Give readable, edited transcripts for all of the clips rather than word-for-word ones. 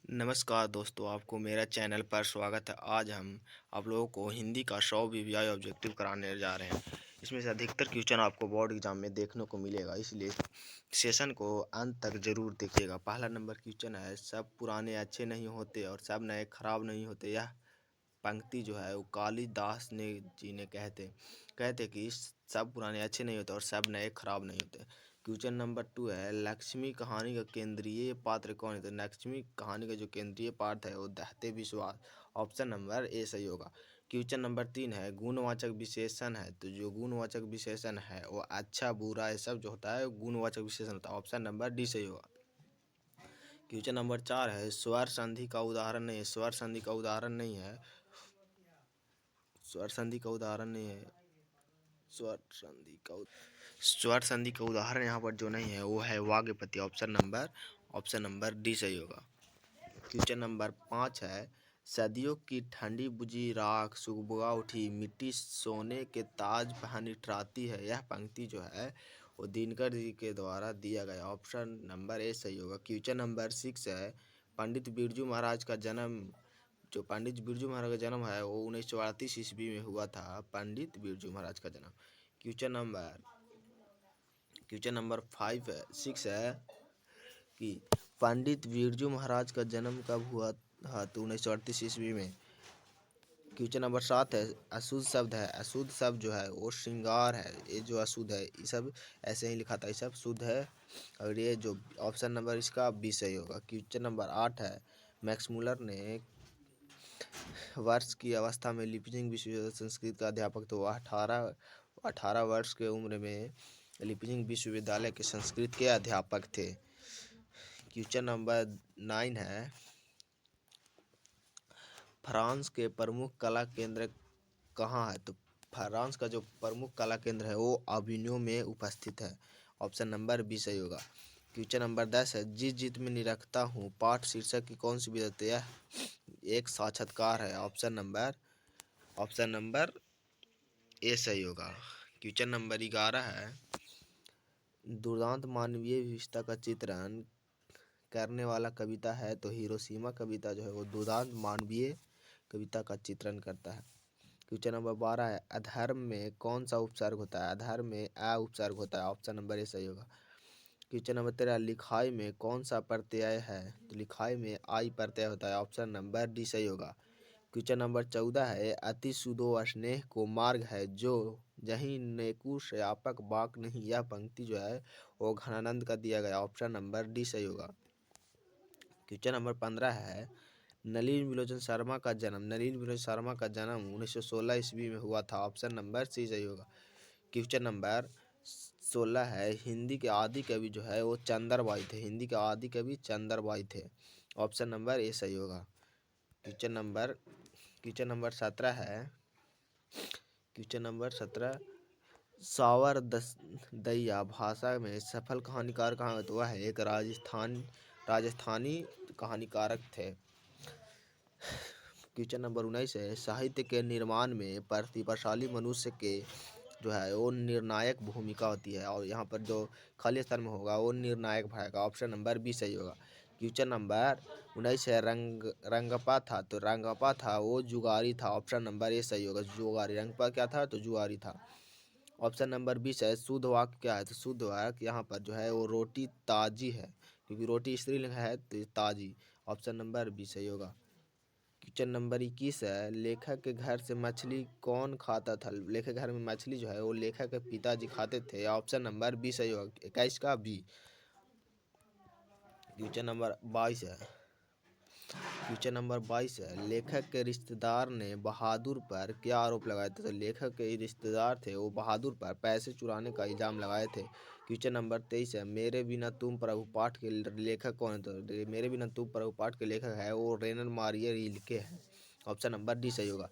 नमस्कार दोस्तों, आपको मेरा चैनल पर स्वागत है। आज हम आप लोगों को हिंदी का 100 वीवीआई ऑब्जेक्टिव कराने जा रहे हैं। इसमें से अधिकतर क्वेश्चन आपको बोर्ड एग्जाम में देखने को मिलेगा, इसलिए सेशन को अंत तक जरूर देखिएगा। पहला नंबर क्वेश्चन है, सब पुराने अच्छे नहीं होते और सब नए खराब नहीं होते। यह पंक्ति जो है वो कालिदास ने कहते कि सब पुराने अच्छे नहीं होते और सब नए खराब नहीं होते। क्वेश्चन नंबर 2 है, लक्ष्मी कहानी का केंद्रीय पात्र कौन है? तो लक्ष्मी कहानी का जो केंद्रीय पात्र है वो दहते विश्वास। ऑप्शन नंबर ए सही होगा। क्वेश्चन नंबर 3 है, गुणवाचक विशेषण है, तो जो गुणवाचक विशेषण है वो अच्छा बुरा ये सब जो होता है गुणवाचक विशेषण होता है। ऑप्शन नंबर डी सही होगा। क्वेश्चन नंबर 4 है, स्वर संधि का उदाहरण नहीं है। स्वर संधि का उदाहरण नहीं है। स्वर संधि का उदाहरण नहीं है। स्वर संधि का उदाहरण यहाँ पर जो नहीं है वो है वाग्यपति। ऑप्शन नंबर डी सही होगा। क्वेश्चन नंबर 5 है, सदियों की ठंडी बुझी राख सुबह उठी मिट्टी सोने के ताज पहन इतराती है। यह पंक्ति जो है वो दिनकर जी के द्वारा दिया गया। ऑप्शन नंबर ए सही होगा। क्वेश्चन नंबर 6 है, पंडित बिरजू महाराज का जन्म जो पंडित बिरजू महाराज का जन्म है वो 1938 ईस्वी में हुआ था। पंडित बिरजू महाराज का जन्म। क्वेश्चन नंबर 6 है कि पंडित बिरजू महाराज का जन्म कब हुआ था? तो 1938 ईस्वी में। क्वेश्चन नंबर 7 है, अशुद्ध शब्द है। अशुद्ध शब्द जो है वो श्रृंगार है। ये जो अशुद्ध है ये सब ऐसे ही लिखा था, ये सब शुद्ध है और ये जो ऑप्शन नंबर इसका बी सही होगा। क्वेश्चन नंबर 8 है, मैक्स मुलर ने वर्ष की अवस्था में लीपजिंग विश्वविद्यालय संस्कृत का अध्यापक, तो वह 18 वर्ष के उम्र में लीपजिंग विश्वविद्यालय के संस्कृत के अध्यापक थे। क्वेश्चन नंबर 9 है, फ्रांस के प्रमुख कला केंद्र कहाँ है? तो फ्रांस का जो प्रमुख कला केंद्र है वो अविन्यो में उपस्थित है। ऑप्शन नंबर बी सही होगा। क्वेश्चन नंबर 10 है, जिस जीत में निरखता हूँ पाठ शीर्षक की कौन सी विधा? यह एक साक्षात्कार है। ऑप्शन नंबर ए सही होगा। क्वेश्चन नंबर 11 है, दुर्दांत मानवीय विशेषता का चित्रण करने वाला कविता है, तो हिरोशिमा कविता जो है वो दुर्दांत मानवीय कविता का चित्रण करता है। क्वेश्चन नंबर 12 है, अधर्म में कौन सा उपसर्ग होता है? अधर्म में अ उपसर्ग होता है। ऑप्शन नंबर ए सही होगा। क्वेश्चन नंबर 13, लिखाई में कौन सा प्रत्यय है? तो लिखाई में आई प्रत्यय होता है। ऑप्शन नंबर डी सही होगा। क्वेश्चन नंबर 14 है, अति सुदो स्नेह को मार्ग है जो जहीं नेकु श्यापक बाक नहीं। यह पंक्ति जो है वो घनानंद का दिया गया। ऑप्शन नंबर डी सही होगा। क्वेश्चन नंबर 15 है, नलिन विलोचन शर्मा का जन्म 1916 ईस्वी में हुआ था। ऑप्शन नंबर सी सही होगा। क्वेश्चन नंबर 16 है, हिंदी के आदि कवि जो है वो चंदरबाई थे। हिंदी के आदि कवि चंदरबाई थे। ऑप्शन नंबर ए सही होगा। क्वेश्चन नंबर 17 है, सावर दैया भाषा में सफल कहानीकार कहाँ? तो वह एक राजस्थानी कहानीकारक थे। क्वेश्चन नंबर 19 है, साहित्य के निर्माण में प्रतिभाशाली मनुष्य के जो है वो निर्णायक भूमिका होती है, और यहाँ पर जो खाली स्थान में होगा वो निर्णायक भरेगा। ऑप्शन नंबर बी सही होगा। क्वेश्चन नंबर 19 है, रंगप्पा था, तो रंगप्पा था वो जुगारी था। ऑप्शन नंबर ए सही होगा। जुगारी, रंगप्पा क्या था? तो जुगारी था। ऑप्शन नंबर 20 है, शुद्ध वाक्य क्या है? तो शुद्ध वाक्य यहाँ पर जो है वो रोटी ताजी है, क्योंकि रोटी स्त्रीलिंग है तो ताजी। ऑप्शन नंबर बी सही होगा। क्वेश्चन नंबर 21 है, लेखक के घर से मछली कौन खाता था? लेखक के घर में मछली जो है वो लेखक के पिताजी खाते थे। ऑप्शन नंबर बी सही होगा। 21 का बी। क्वेश्चन नंबर 22 है, लेखक के रिश्तेदार ने बहादुर पर क्या आरोप लगाया था? तो लेखक के रिश्तेदार थे वो बहादुर पर पैसे चुराने का इल्जाम लगाए थे। क्वेश्चन नंबर 23 है, मेरे बिना तुम प्रभु पाठ के लेखक कौन है? तो मेरे बिना तुम प्रभु पाठ के लेखक है वो रेनर मारियर रिल्के हैं। ऑप्शन नंबर डी सही होगा।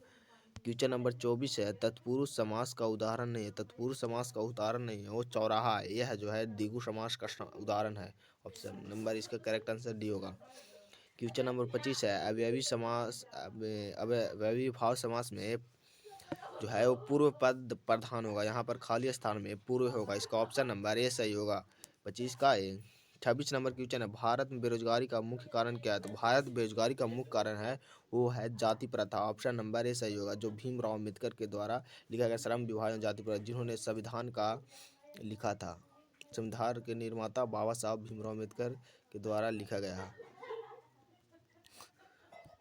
क्वेश्चन नंबर 24 है, तत्पुरुष समास का उदाहरण नहीं है। तत्पुरुष समास का उदाहरण नहीं है वो चौराहा है। यह जो है द्विगु समास का उदाहरण है। ऑप्शन नंबर इसका करेक्ट आंसर डी होगा। क्वेश्चन नंबर 25 है, अव्ययी भाव समास में जो है वो पूर्व पद प्रधान होगा। यहाँ पर खाली स्थान में पूर्व होगा। इसका ऑप्शन नंबर ए सही होगा। 25 का ए। 26 नंबर क्वेश्चन है, भारत में बेरोजगारी का मुख्य कारण क्या है? तो भारत में बेरोजगारी का मुख्य कारण है वो है जाति प्रथा। ऑप्शन नंबर ए सही होगा। जो भीमराव अम्बेडकर के द्वारा लिखा गया श्रम विभाजन जाति प्रथा, जिन्होंने संविधान का लिखा था। संविधान के निर्माता बाबा साहब भीमराव अम्बेडकर के द्वारा लिखा गया है।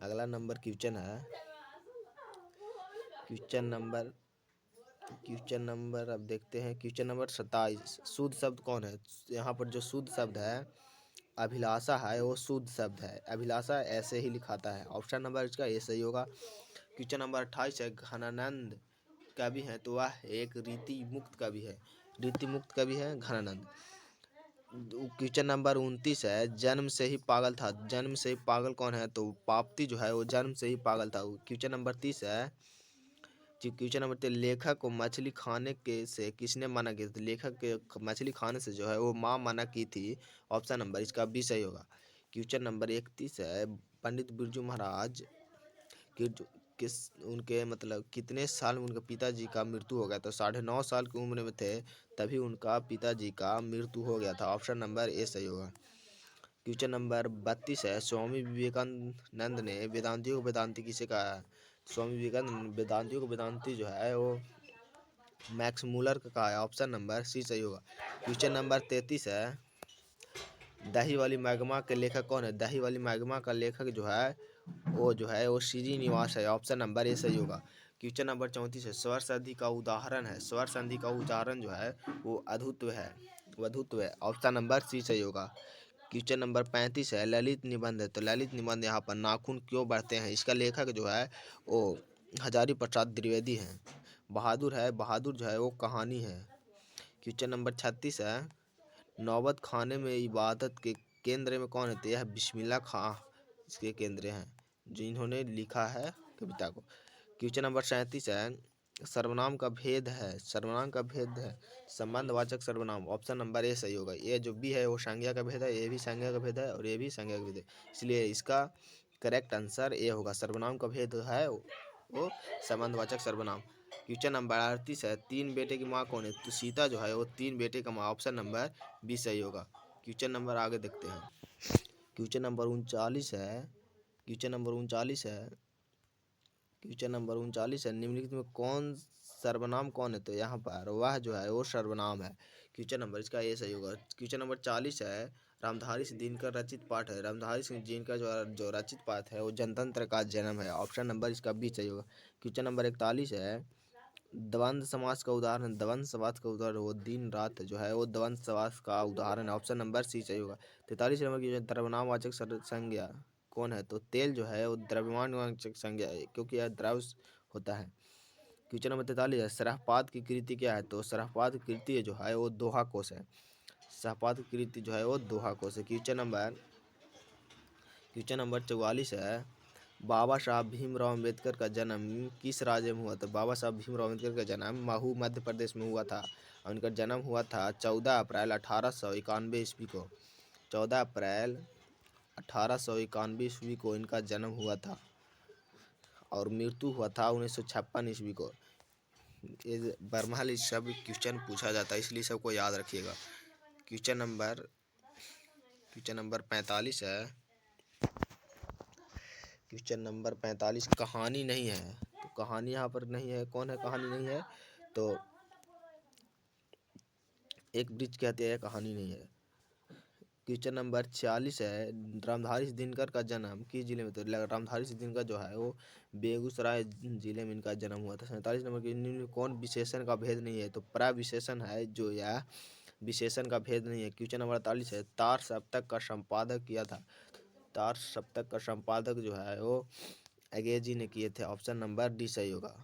अगला नंबर क्वेश्चन है, क्वेश्चन नंबर अब देखते हैं क्वेश्चन नंबर 27। शुद्ध शब्द कौन है? यहाँ पर जो शुद्ध शब्द है अभिलाषा है, वो शुद्ध शब्द है। अभिलाषा ऐसे ही लिखाता है। ऑप्शन नंबर इसका ये सही होगा। क्वेश्चन नंबर 28 है, घनानंद कवि है तो वह एक रीति मुक्त कवि है। रीति मुक्त कवि है घनानंद। क्वेश्चन नंबर 29 है, जन्म से ही पागल था। जन्म से ही पागल कौन है? तो पाप्ती जो है वो जन्म से ही पागल था। क्वेश्चन नंबर 30 है, क्वेश्चन नंबर 3, लेखक को मछली खाने के से किसने मना किया? तो लेखक के मछली खाने से जो है वो माँ मना की थी। ऑप्शन नंबर इसका बी सही होगा। क्वेश्चन नंबर 31 है, पंडित बिरजू महाराज किस उनके मतलब कितने साल में उनके पिताजी का मृत्यु हो गया? तो 9.5 साल की उम्र में थे तभी उनका पिताजी का मृत्यु हो गया था। ऑप्शन नंबर ए सही होगा। क्वेश्चन नंबर 32 है, स्वामी विवेकानंद ने वेदांतियों को वेदांती किसे कहा है? स्वामी विवेकानंद वेदांतियों को वेदांती जो है वो मैक्स मूलर का कहा है। ऑप्शन नंबर सी सही होगा। क्वेश्चन नंबर 33 है, दही वाली मैगमा के लेखक कौन है? दही वाली मैगमा का लेखक जो है वो श्रीनिवास है। ऑप्शन नंबर ए सही होगा। क्वेश्चन नंबर 34 है, स्वर संधि का उदाहरण है। स्वर संधि का उदाहरण जो है वो अधुत्व है, वधुत्व है। ऑप्शन नंबर सी सही होगा। क्वेश्चन नंबर 35 है, ललित निबंध है। तो ललित निबंध यहाँ पर नाखून क्यों बढ़ते हैं, इसका लेखक जो है वो हजारी प्रसाद द्विवेदी हैं। बहादुर है, बहादुर जो है वो कहानी है। क्वेश्चन नंबर 36 है, नौबत खाने में इबादत के केंद्र में कौन है? तो यह बिस्मिल्लाह खां इसके केंद्र हैं, जिन्होंने लिखा है कविता को। क्वेश्चन नंबर 37 है, सर्वनाम का भेद है। सर्वनाम का भेद है संबंधवाचक सर्वनाम। ऑप्शन नंबर ए सही होगा। ये जो बी है वो संज्ञा का भेद है, ये भी संज्ञा का भेद है और ये भी संज्ञा का भेद है, इसलिए इसका करेक्ट आंसर ए होगा। सर्वनाम का भेद है वो संबंधवाचक सर्वनाम। क्वेश्चन नंबर 38 है, 3 बेटे की माँ कौन है? तो सीता जो है वो 3 बेटे का माँ। ऑप्शन नंबर बी सही होगा। क्वेश्चन नंबर आगे देखते हैं। क्वेश्चन नंबर 39 है, क्वेश्चन नंबर 39 है, क्वेश्चन नंबर 39 है, निम्नलिखित में कौन सर्वनाम कौन है? तो यहाँ पर वह जो है वो सर्वनाम है। क्वेश्चन नंबर इसका ये सही होगा। क्वेश्चन नंबर 40 है, रामधारी सिंह दिनकर रचित पाठ है। रामधारी सिंह दिनकर जो रचित पाठ है वो जनतंत्र का जन्म है। ऑप्शन नंबर इसका बी सही होगा। क्वेश्चन नंबर 41 है, द्वंद्व समास का उदाहरण। द्वंद्व समास का उदाहरण वो दिन रात जो है वो द्वंद्व समास का उदाहरण है। ऑप्शन नंबर सी सही होगा। 43 नंबर की द्रव्यनामवाचक संज्ञा कौन है? तो तेल जो है वो द्रव्यमानवाचक संज्ञा है, क्योंकि यह द्रव्य होता है। क्वेश्चन नंबर 43 है, सरहपाद की कृति क्या है? तो सरहपाद की कृति जो है वो दोहा कोश है। सरहपाद की कृति जो है वो दोहा कोश है। क्वेश्चन नंबर 44 है, बाबा साहब भीमराव अम्बेडकर का जन्म किस राज्य में हुआ था? बाबा साहब भीमराव अम्बेडकर का जन्म महू मध्य प्रदेश में हुआ था और उनका जन्म हुआ था 14 अप्रैल 1891 ईस्वी को। 14 अप्रैल 1891 ईस्वी को इनका जन्म हुआ था और मृत्यु हुआ था 1956 ईस्वी को। ये बरमाल सब क्वेश्चन पूछा जाता है, इसलिए सबको याद रखिएगा। क्वेश्चन नंबर 45 है, क्वेश्चन नंबर 45 कहानी नहीं है। तो कहानी यहाँ पर नहीं है, कौन है कहानी नहीं है? तो एक वृक्ष कहते हैं कहानी नहीं है। क्वेश्चन नंबर 46 है, रामधारी दिनकर का जन्म किस जिले में? तो रामधारी दिनकर जो है वो बेगूसराय जिले में इनका जन्म हुआ था। 47 नंबर के निम्न कौन विशेषण का भेद नहीं है? तो प्रविशेषण है जो यह विशेषण का भेद नहीं है। क्वेश्चन नंबर 48 है, तार सप्तक का संपादक किया था। तार सप्तक का संपादक जो है वो अंग्रेजी ने किए थे। ऑप्शन नंबर डी सही होगा।